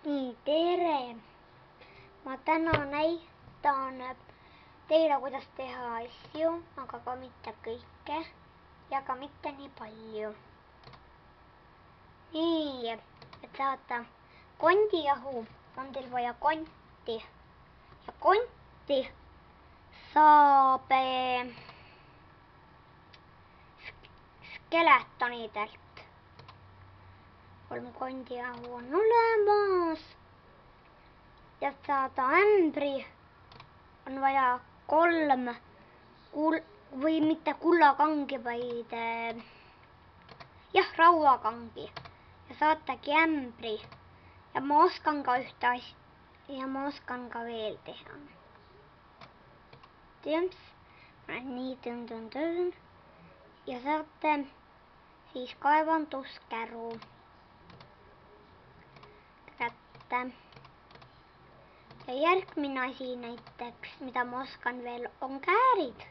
Nii, tere! Ma täna näitan teile, kuidas teha asju, aga ka mitte kõike ja ka mitte nii palju. Nii, et saada kondijahu, on teil vaja konti. Ja konti saab skeletonidelt. 3 kondijahu on olemas. Ja saada ämbri on vaja 3 või mitte kullakangi, vaid rauakangi. Ja saatagi ämbri. Ja ma oskan ka ühte asja. Ja ma oskan ka veel teha. Tümps. Nii tõn. Ja saate siis kaevanduskäru kätte. Ja järgmine asi näiteks, mida ma oskan veel, on käärid.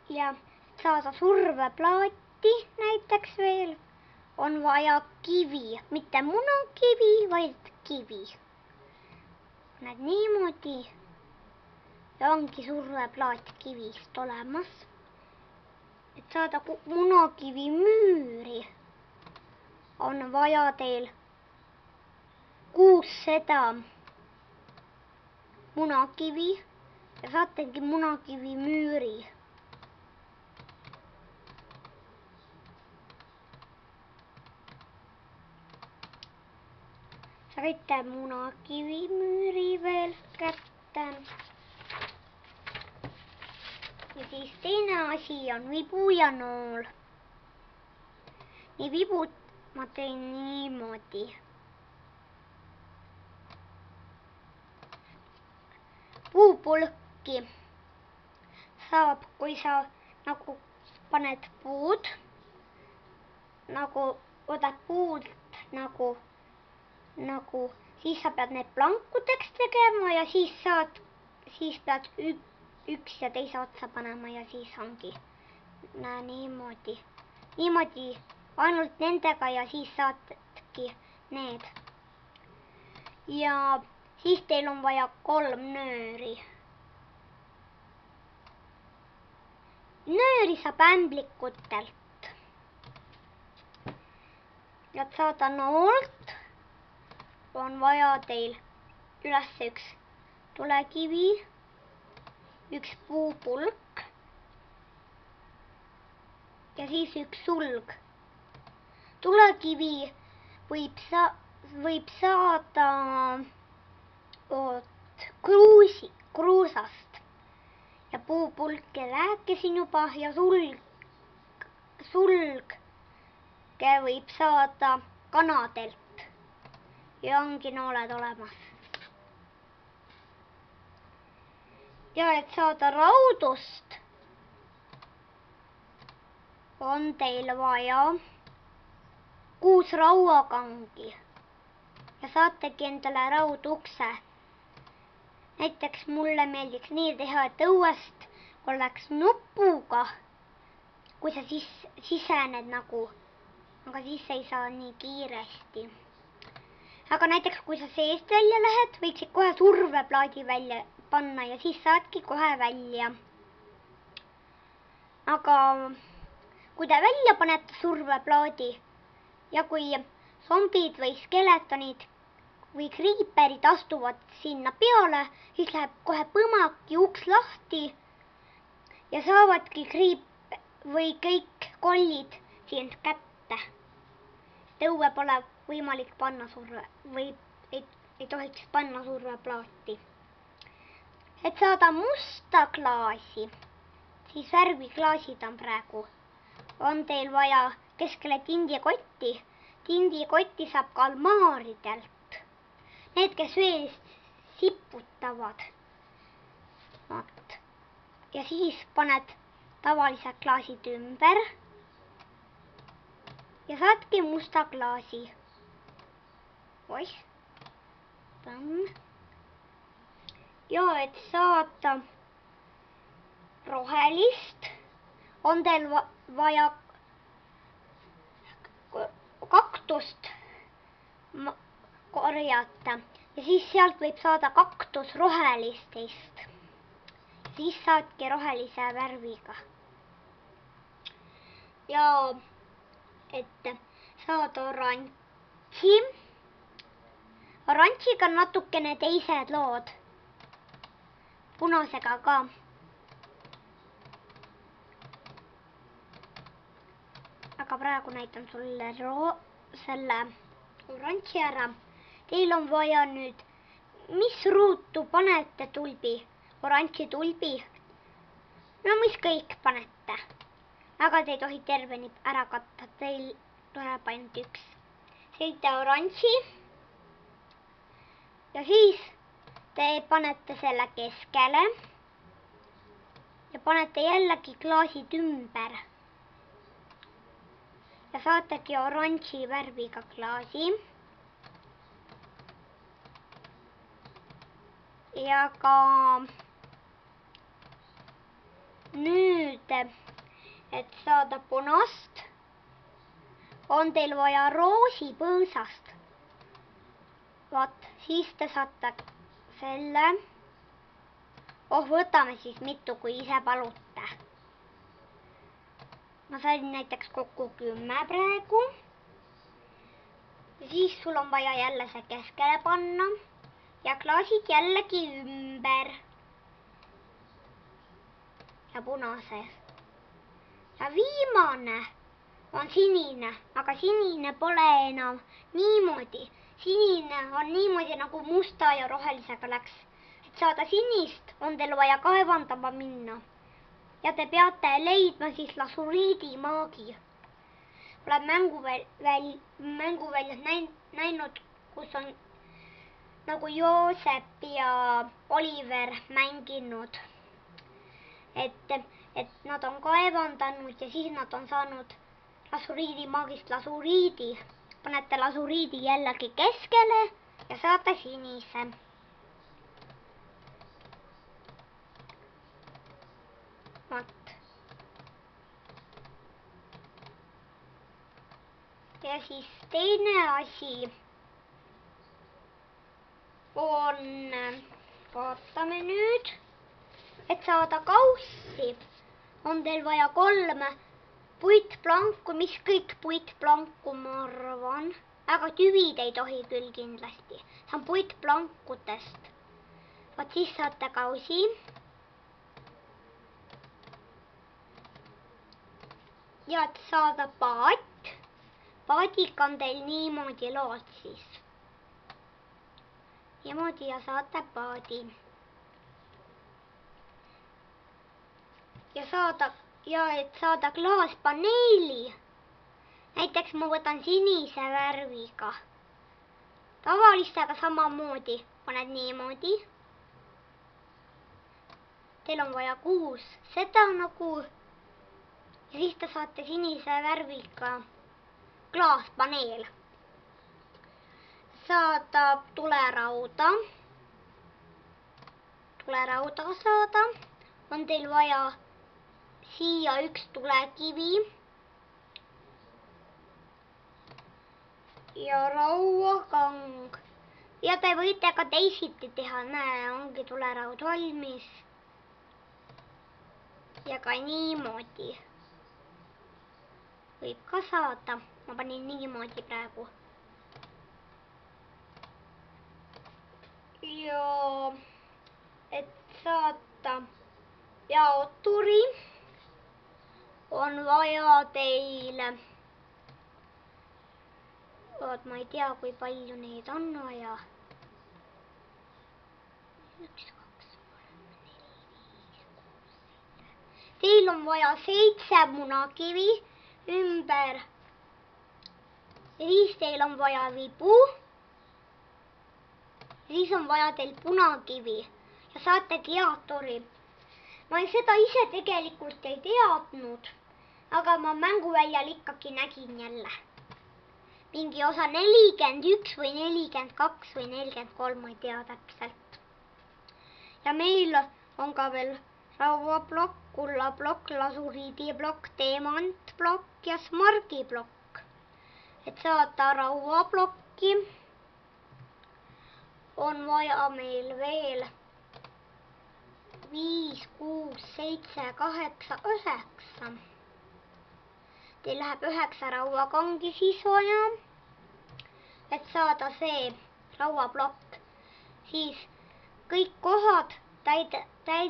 Ja saada surveplaati näiteks veel, on vaja kivi. Mitte munakivi, vaid kivi. Näed niimoodi. Ja ongi surveplaat kivist olemas. Et saada munakivi müüri, on vaja teil 600 munakivi ja saategi munakivi müüri. Saite munakivi müüri veel kätte. Ja siis teine asi on vibu ja nool. Nii vibud ma teen niimoodi. Puupulki saab, kui sa nagu paned puud, nagu võtad puud nagu, siis sa pead need plankudeks tegema ja siis pead üks ja teise otsa panema ja siis ongi. Näe niimoodi. Niimoodi ainult nendega ja siis saatki need. Ja siis teil on vaja 3 nööri. Nööri saab ämblikutelt. Ja et saada noolt, on vaja teil üles üks tulekivi, üks puupulk ja siis üks sulg. Tulekivi võib saada kruusast ja puupulke rääkisin juba ja sulge võib saada kanadelt ja ongi nooled olemas. Ja et saada raudust, on teil vaja 6 rauakangi ja saategi endale raudukse. Näiteks mulle meeldiks nii teha, et õuest oleks nupuga, kui sa sisened nagu, aga siis ei saa nii kiiresti. Aga näiteks kui sa seest välja lähed, võiksid kohe surveplaadi välja panna ja siis saadki kohe välja. Aga kui te välja panete surveplaadi ja kui zombid või skeletonid või kriiperid astuvad sinna peale, siis läheb kohe põmaki uks lahti ja saavadki või kõik kollid sind kätte. Õue pole võimalik panna või ei tohiks panna surveplaati. Et saada musta klaasi, siis värviklaasid on praegu. On teil vaja keskele tindikotti. Tindikotti saab kalmaaridelt. Need, kes veel siputavad. Ja siis paned tavalised klaasid ümber. Ja saadki musta klaasi. Oih. Ja et saada rohelist, on teil vaja kaktust korjata ja siis sealt võib saada kaktus rohelistest. Siis saadki rohelise värviga. Ja et saada oranži. Oranžiga on natukene teised lood. Punasega ka. Aga praegu näitan sulle selle oranži ära. Teil on vaja nüüd, mis ruutu panete tulbi? Oranži tulbi? No mis kõik panete. Aga te ei tohi terveni ära katta. Teil tuleb ainult üks. Sõite oranži. Ja siis te panete selle keskele. Ja panete jällegi klaasid ümber. Ja saategi oranži värviga klaasi. Ja ka nüüd, et saada punast, on teil vaja roosipõõsast. Vaat, siis te saate selle. Võtame siis mitu, kui ise palute. Ma sain näiteks kokku 10 praegu. Siis sul on vaja jälle see keskele panna. Ja klaasid jällegi ümber. Ja punases. Ja viimane on sinine, aga sinine pole enam niimoodi. Sinine on niimoodi nagu musta ja rohelisega läks. Et saada sinist on teil vaja kaevandama minna. Ja te peate leidma siis lasuriidimaagi. Olen mänguväljas näinud, kus on nagu Joosep ja Oliver mänginud. Et nad on kaevandanud ja siis nad on saanud lasuriidimaagist lasuriidi. Panete lasuriidi jällegi keskele ja saate sinise. Vaat. Ja siis teine asi on, vaatame nüüd, et saada kaussi, on teil vaja 3 puitplanku, mis kõik puitplanku ma arvan, aga tüvid ei tohi küll kindlasti, see on puitplankutest. Vaat siis saate kausi. Ja et saada paat, paadiga on teil niimoodi lood siis. Niimoodi ja saate paadi. Ja et saada klaaspaneeli. Näiteks ma võtan sinise värviga. Tavalistega samamoodi. Paned niimoodi. Teil on vaja 6 seda nagu. Ja siis te saate sinise värviga klaaspaneel. Saada tulerauda. Tulerauda saada. On teil vaja siia 1 tulekivi. Ja rauakang. Ja te võite ka teisiti teha. Näe, ongi tuleraud valmis. Ja ka niimoodi. Võib ka saada. Ma panin niimoodi praegu. Ja et saada jaoturi on vaja teil, ma ei tea, kui palju neid on vaja. 1, 2, 3, 4, 5, 6, 7. Teil on vaja 7 munakivi ümber. Ja siis teil on vaja vibu. Siis on vaja teil punakivi ja saategi jaoturi. Ma seda ise tegelikult ei teadnud, aga ma mänguväljal ikkagi nägin jälle. Mingi osa 41 või 42 või 43, ma ei tea täpselt. Ja meil on ka veel rauaplokk, kullaplokk, lasuriidiplokk, teemantplokk ja smargiplokk. Et saada rauaplokki, on vaja meil veel 5, 6, 7, 8, 9. Teil läheb 9 rauakangi siis vaja, et saada see rauaplokk. Siis kõik kohad täidate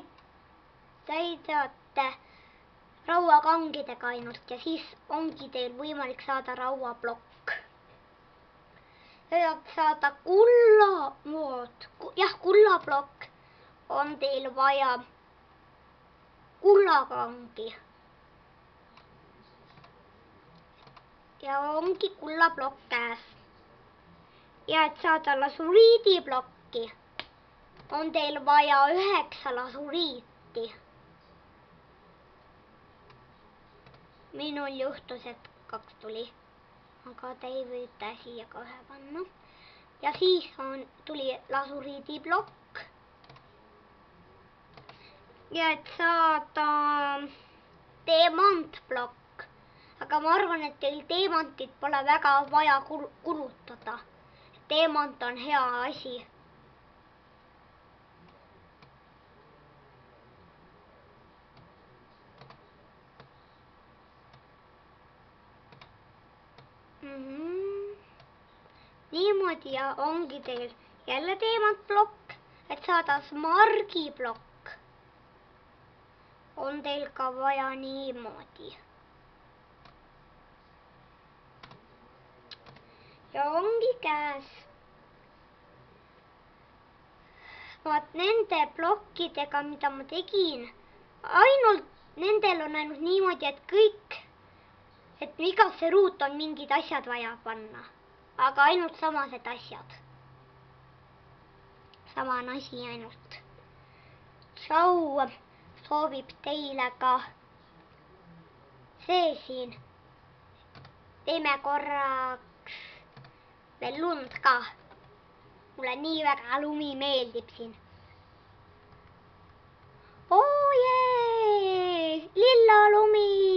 rauakangidega ainult ja siis ongi teil võimalik saada rauaplokk. Ja saada kullaplokk on teil vaja kullakangi. Ja ongi kullaplokk käes. Ja et saada lasuriidiplokki, on teil vaja 9 lasuriiti. Minul juhtus, et 2 tuli, aga te võite siia kohe panna. Ja siis tuli lasuriidiplokk. Ja et saada teemantplokk. Aga ma arvan, et teil teemantit pole väga vaja kulutada. Teemant on hea asi. Niimoodi ja ongi teil jälle teemantplokk, et saada smargiplokk. On teil ka vaja niimoodi. Ja ongi käes. Vaat nende plokkidega, mida ma tegin, nendel on ainult niimoodi, et igasse ruut on mingid asjad vaja panna. Aga ainult samased asjad. Sama asi ainult. Tšau soovib teile ka see siin. Teeme korraks veel lund ka. Mulle nii väga lumi meeldib siin. Oo jee! Lilla lumi!